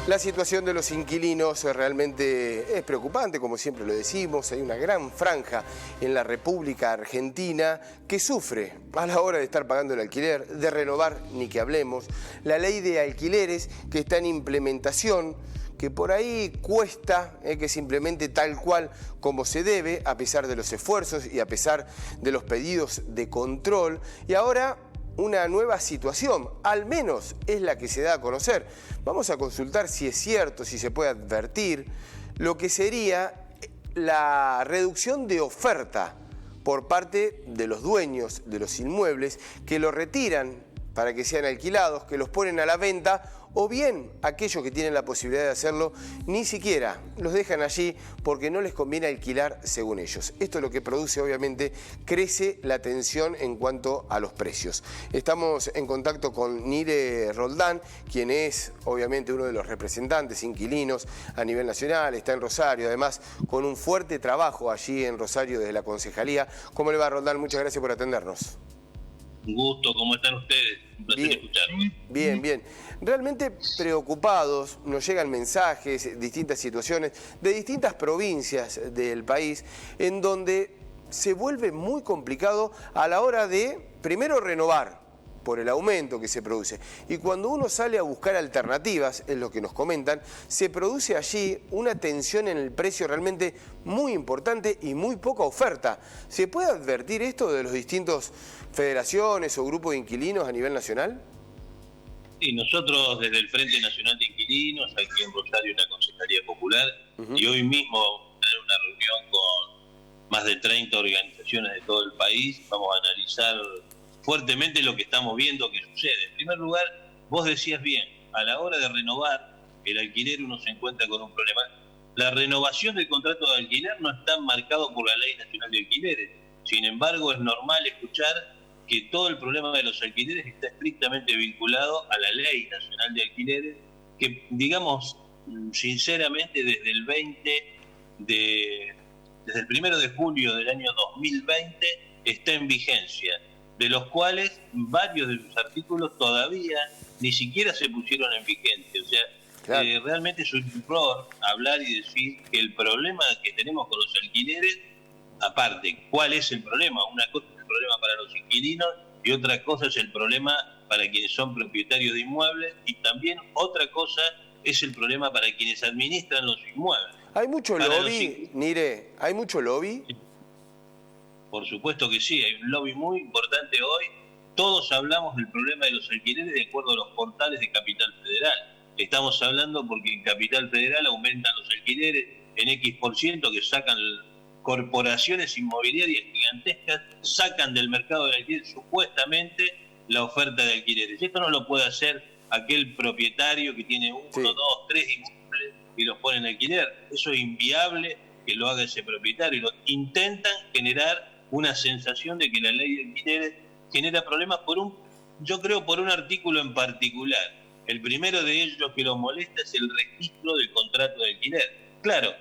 La situación de los inquilinos realmente es preocupante, como siempre lo decimos. Hay una gran franja en la República Argentina que sufre a la hora de estar pagando el alquiler, de renovar, ni que hablemos. La ley de alquileres que está en implementación, que por ahí cuesta que se implemente tal cual como se debe, a pesar de los esfuerzos y a pesar de los pedidos de control. Y ahora una nueva situación, al menos es la que se da a conocer. Vamos a consultar si es cierto, si se puede advertir, lo que sería la reducción de oferta por parte de los dueños de los inmuebles que lo retiran para que sean alquilados, que los ponen a la venta, o bien aquellos que tienen la posibilidad de hacerlo, ni siquiera los dejan allí porque no les conviene alquilar según ellos. Esto es lo que produce, obviamente, crece la tensión en cuanto a los precios. Estamos en contacto con Nire Roldán, quien es, obviamente, uno de los representantes inquilinos a nivel nacional, está en Rosario, además, con un fuerte trabajo allí en Rosario desde la concejalía. ¿Cómo le va, Roldán? Muchas gracias por atendernos. Un gusto, ¿cómo están ustedes? Un placer escucharlos. Bien, bien. Realmente preocupados, nos llegan mensajes, distintas situaciones de distintas provincias del país en donde se vuelve muy complicado a la hora de, primero, renovar por el aumento que se produce. Y cuando uno sale a buscar alternativas, es lo que nos comentan, se produce allí una tensión en el precio realmente muy importante y muy poca oferta. ¿Se puede advertir esto de los distintos federaciones o grupos de inquilinos a nivel nacional? Sí, nosotros desde el Frente Nacional de Inquilinos, aquí en Rosario, una concejalía popular, y hoy mismo en una reunión con más de 30 organizaciones de todo el país, vamos a analizar fuertemente lo que estamos viendo que sucede. En primer lugar, vos decías bien, a la hora de renovar el alquiler uno se encuentra con un problema. La renovación del contrato de alquiler no está marcado por la Ley Nacional de Alquileres. Sin embargo, es normal escuchar que todo el problema de los alquileres está estrictamente vinculado a la Ley Nacional de Alquileres, que, digamos, sinceramente, desde el 1 de julio del año 2020 está en vigencia, de los cuales varios de sus artículos todavía ni siquiera se pusieron en vigencia. O sea, claro, realmente es un error hablar y decir que el problema que tenemos con los alquileres, aparte, ¿cuál es el problema? Una cosa es el problema para los inquilinos y otra cosa es el problema para quienes son propietarios de inmuebles, y también otra cosa es el problema para quienes administran los inmuebles. ¿Hay mucho lobby, Nire? ¿Hay mucho lobby? Por supuesto que sí, hay un lobby muy importante hoy. Todos hablamos del problema de los alquileres de acuerdo a los portales de Capital Federal. Estamos hablando porque en Capital Federal aumentan los alquileres en X%, que sacan corporaciones inmobiliarias gigantescas, sacan del mercado del alquiler supuestamente la oferta de alquileres. Esto no lo puede hacer aquel propietario que tiene 1, 2, 3 inmuebles y los pone en alquiler. Eso es inviable que lo haga ese propietario. Intentan generar una sensación de que la ley de alquileres genera problemas yo creo por un artículo en particular. El primero de ellos que lo molesta es el registro del contrato de alquiler. Claro,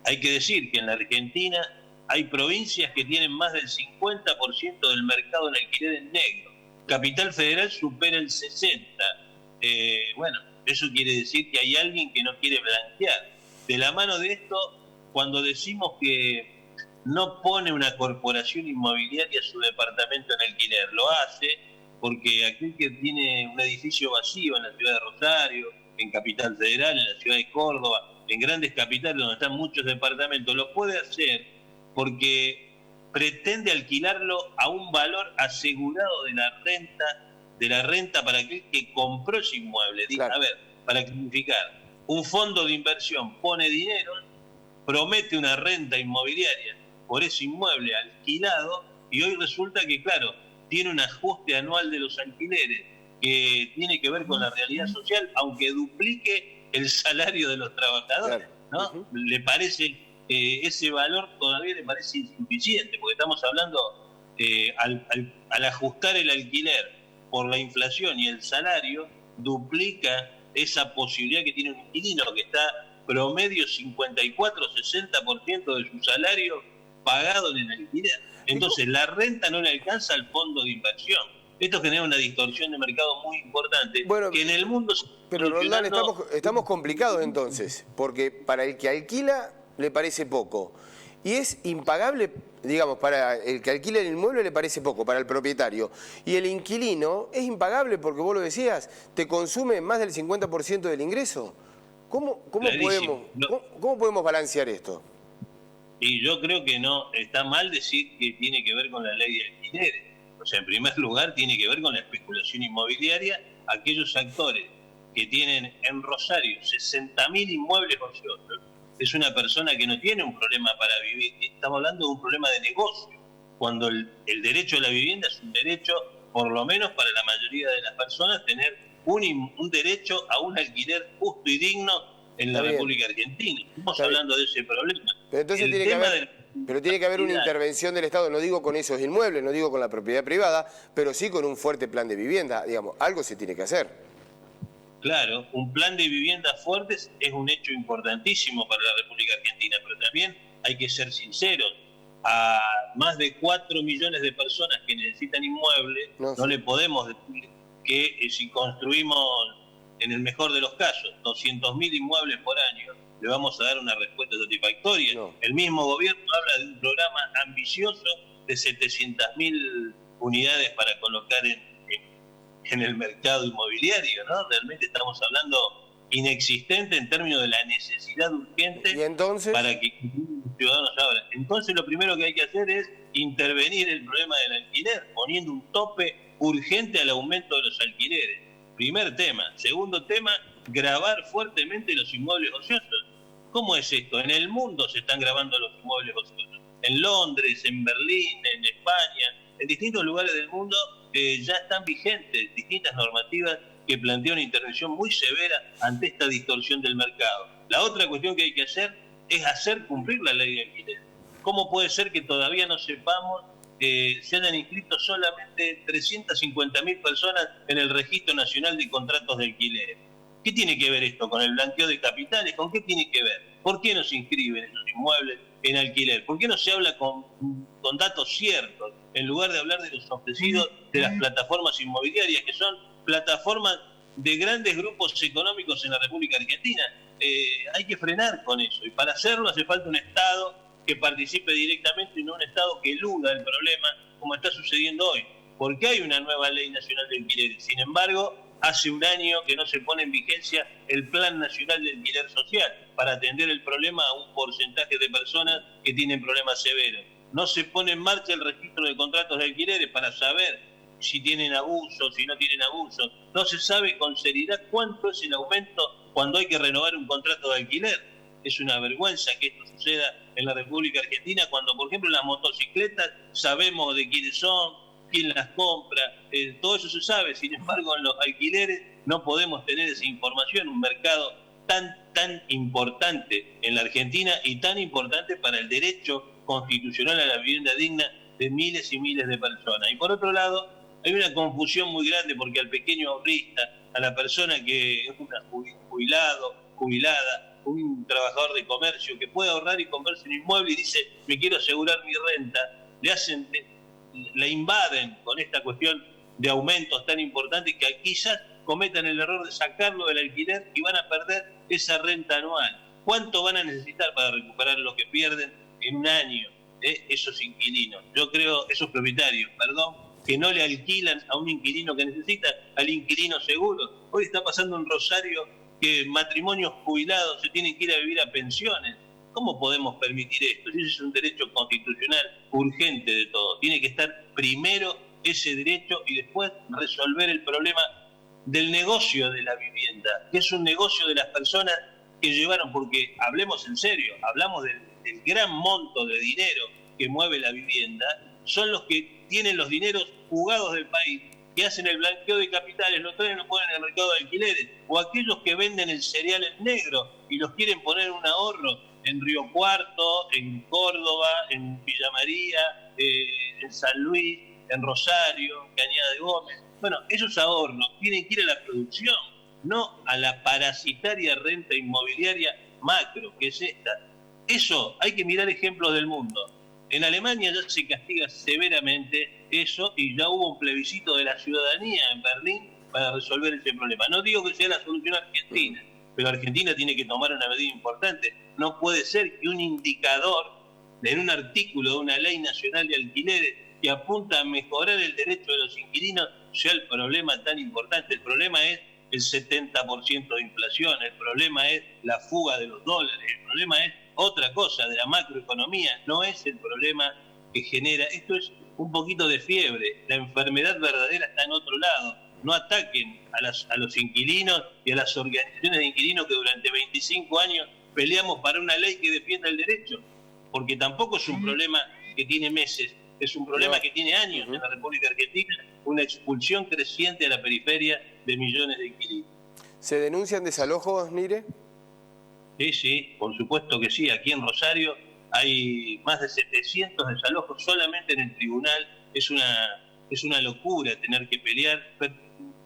hay que decir que en la Argentina hay provincias que tienen más del 50% del mercado en alquiler en negro. Capital Federal supera el 60%. Bueno, eso quiere decir que hay alguien que no quiere blanquear. De la mano de esto, cuando decimos que no pone una corporación inmobiliaria su departamento en alquiler, lo hace porque aquel que tiene un edificio vacío en la ciudad de Rosario, en Capital Federal, en la ciudad de Córdoba, en grandes capitales donde están muchos departamentos, lo puede hacer porque pretende alquilarlo a un valor asegurado de la renta para aquel que compró ese inmueble. Claro. A ver, para clarificar, un fondo de inversión pone dinero, promete una renta inmobiliaria por ese inmueble alquilado y hoy resulta que, claro, tiene un ajuste anual de los alquileres que tiene que ver con la realidad social, aunque duplique el salario de los trabajadores, ¿no? Uh-huh. Le parece, ese valor todavía le parece insuficiente, porque estamos hablando, al ajustar el alquiler por la inflación y el salario, duplica esa posibilidad que tiene un inquilino que está promedio 54-60% de su salario pagado en el alquiler. Entonces la renta no le alcanza al fondo de inversión. Esto genera una distorsión de mercado muy importante, bueno, que en el mundo... Pero Roldán, estamos complicados entonces, porque para el que alquila le parece poco, y es impagable, digamos, para el que alquila el inmueble le parece poco, para el propietario, y el inquilino es impagable porque vos lo decías, te consume más del 50% del ingreso. ¿Cómo podemos balancear esto? Y yo creo que no, está mal decir que tiene que ver con la ley de alquileres. O sea, en primer lugar, tiene que ver con la especulación inmobiliaria. Aquellos actores que tienen en Rosario 60.000 inmuebles ociosos, es una persona que no tiene un problema para vivir. Estamos hablando de un problema de negocio, cuando el derecho a la vivienda es un derecho, por lo menos para la mayoría de las personas, tener un derecho a un alquiler justo y digno en la República Argentina. Estamos hablando de ese problema. Pero entonces tiene que haber una intervención del Estado, no digo con esos inmuebles, no digo con la propiedad privada, pero sí con un fuerte plan de vivienda, digamos, algo se tiene que hacer. Claro, un plan de viviendas fuertes es un hecho importantísimo para la República Argentina, pero también hay que ser sinceros. A más de 4 millones de personas que necesitan inmuebles, no le podemos decir que si construimos, en el mejor de los casos, 200.000 inmuebles por año, le vamos a dar una respuesta satisfactoria. No. El mismo gobierno habla de un programa ambicioso de 700.000 unidades para colocar en el mercado inmobiliario, ¿no? Realmente estamos hablando inexistente en términos de la necesidad urgente. ¿Y entonces? Para que los ciudadanos abran. Entonces lo primero que hay que hacer es intervenir el problema del alquiler, poniendo un tope urgente al aumento de los alquileres. Primer tema. Segundo tema, gravar fuertemente los inmuebles ociosos. ¿Cómo es esto? En el mundo se están grabando los inmuebles ociosos. En Londres, en Berlín, en España, en distintos lugares del mundo ya están vigentes distintas normativas que plantean una intervención muy severa ante esta distorsión del mercado. La otra cuestión que hay que hacer es hacer cumplir la ley de alquiler. ¿Cómo puede ser que todavía no sepamos se hayan inscrito solamente 350.000 personas en el Registro Nacional de Contratos de Alquiler? ¿Qué tiene que ver esto con el blanqueo de capitales? ¿Con qué tiene que ver? ¿Por qué no se inscriben esos inmuebles en alquiler? ¿Por qué no se habla con datos ciertos en lugar de hablar de los ofrecidos de las plataformas inmobiliarias, que son plataformas de grandes grupos económicos en la República Argentina? Hay que frenar con eso, y para hacerlo hace falta un Estado que participe directamente y no un Estado que eluda el problema, como está sucediendo hoy. Porque hay una nueva Ley Nacional de Alquileres. Sin embargo, hace un año que no se pone en vigencia el Plan Nacional de Alquiler Social para atender el problema a un porcentaje de personas que tienen problemas severos. No se pone en marcha el registro de contratos de alquileres para saber si tienen abuso, si no tienen abuso. No se sabe con seriedad cuánto es el aumento cuando hay que renovar un contrato de alquiler. Es una vergüenza que esto suceda en la República Argentina cuando, por ejemplo, las motocicletas sabemos de quiénes son, quién las compra, todo eso se sabe. Sin embargo, en los alquileres no podemos tener esa información, un mercado tan importante en la Argentina y tan importante para el derecho constitucional a la vivienda digna de miles y miles de personas. Y por otro lado, hay una confusión muy grande porque al pequeño ahorrista, a la persona que es una jubilada, un trabajador de comercio que puede ahorrar y comprarse un inmueble y dice, me quiero asegurar mi renta, la invaden con esta cuestión de aumentos tan importantes que quizás cometan el error de sacarlo del alquiler y van a perder esa renta anual. ¿Cuánto van a necesitar para recuperar lo que pierden en un año esos inquilinos? Yo creo, esos propietarios, que no le alquilan a un inquilino que necesita, al inquilino seguro. Hoy está pasando en Rosario que matrimonios jubilados se tienen que ir a vivir a pensiones. ¿Cómo podemos permitir esto? Ese es un derecho constitucional urgente de todo. Tiene que estar primero ese derecho y después resolver el problema del negocio de la vivienda, que es un negocio de las personas que llevaron, porque hablemos en serio, hablamos del gran monto de dinero que mueve la vivienda, son los que tienen los dineros fugados del país, que hacen el blanqueo de capitales, lo traen y lo ponen en el mercado de alquileres, o aquellos que venden el cereal en negro y los quieren poner en un ahorro en Río Cuarto, en Córdoba, en Villa María, en San Luis, en Rosario, en Cañada de Gómez. Bueno, esos ahorros tienen que ir a la producción, no a la parasitaria renta inmobiliaria macro, que es esta. Eso, hay que mirar ejemplos del mundo. En Alemania ya se castiga severamente eso y ya hubo un plebiscito de la ciudadanía en Berlín para resolver ese problema. No digo que sea la solución argentina, pero Argentina tiene que tomar una medida importante. No puede ser que un indicador en un artículo de una ley nacional de alquileres que apunta a mejorar el derecho de los inquilinos sea el problema tan importante. El problema es el 70% de inflación, el problema es la fuga de los dólares, el problema es otra cosa de la macroeconomía, no es el problema que genera. Esto es un poquito de fiebre, la enfermedad verdadera está en otro lado. No ataquen a los inquilinos y a las organizaciones de inquilinos que durante 25 años peleamos para una ley que defienda el derecho, porque tampoco es un problema que tiene meses, es un problema que tiene años en la República Argentina, una expulsión creciente a la periferia de millones de inquilinos. ¿Se denuncian desalojos, Nire? Sí, por supuesto que sí. Aquí en Rosario hay más de 700 desalojos solamente en el tribunal. Es una locura tener que pelear.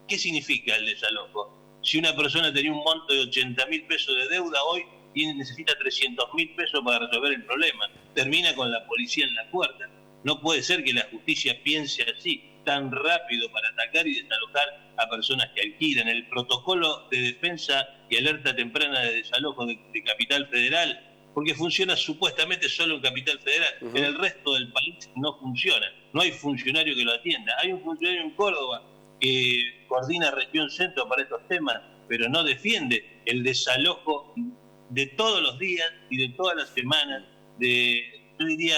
¿Qué significa el desalojo? Si una persona tenía un monto de 80.000 pesos de deuda, hoy necesita 300.000 pesos para resolver el problema. Termina con la policía en la puerta. No puede ser que la justicia piense así, tan rápido para atacar y desalojar a personas que alquilan. El protocolo de defensa y alerta temprana de desalojo de Capital Federal, porque funciona supuestamente solo en Capital Federal, en el resto del país no funciona, no hay funcionario que lo atienda. Hay un funcionario en Córdoba que coordina Región Centro para estos temas, pero no defiende el desalojo de todos los días y de todas las semanas, yo diría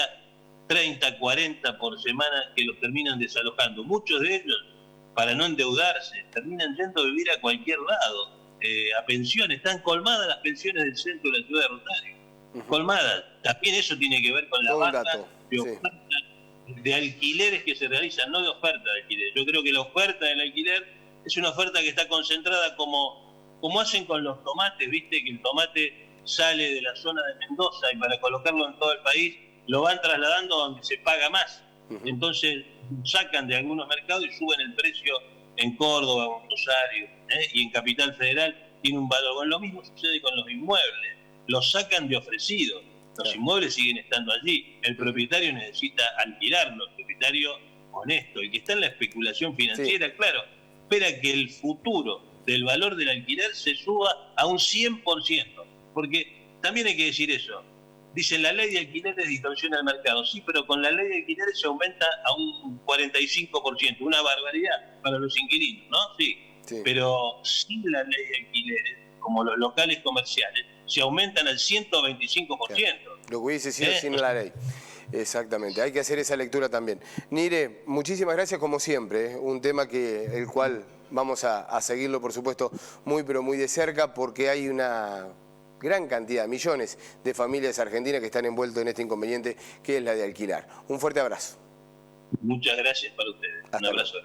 30, 40 por semana que los terminan desalojando. Muchos de ellos, para no endeudarse, terminan yendo a vivir a cualquier lado, a pensiones. Están colmadas las pensiones del centro de la ciudad de Rosario. Colmadas. También eso tiene que ver con la baja de oferta de alquileres que se realizan, no de oferta de alquiler. Yo creo que la oferta del alquiler es una oferta que está concentrada como hacen con los tomates, viste que el tomate sale de la zona de Mendoza y para colocarlo en todo el país lo van trasladando donde se paga más. Entonces sacan de algunos mercados y suben el precio en Córdoba o en Rosario, y en Capital Federal tiene un valor. Bueno, lo mismo sucede con los inmuebles, los sacan de ofrecido, los inmuebles siguen estando allí, el propietario necesita alquilarlo, el propietario honesto, el que está en la especulación financiera, claro, espera que el futuro del valor del alquiler se suba a un 100%, porque también hay que decir eso. Dicen, la ley de alquileres distorsiona el mercado. Sí, pero con la ley de alquileres se aumenta a un 45%, una barbaridad para los inquilinos, ¿no? Sí. Pero sin la ley de alquileres, como los locales comerciales, se aumentan al 125%. Claro, lo que hubiese sido sin la ley. Exactamente, hay que hacer esa lectura también. Nire, muchísimas gracias como siempre, un tema el cual vamos a seguirlo, por supuesto, muy pero muy de cerca, porque hay una gran cantidad, millones de familias argentinas que están envueltos en este inconveniente que es la de alquilar. Un fuerte abrazo. Muchas gracias para ustedes. Un abrazo.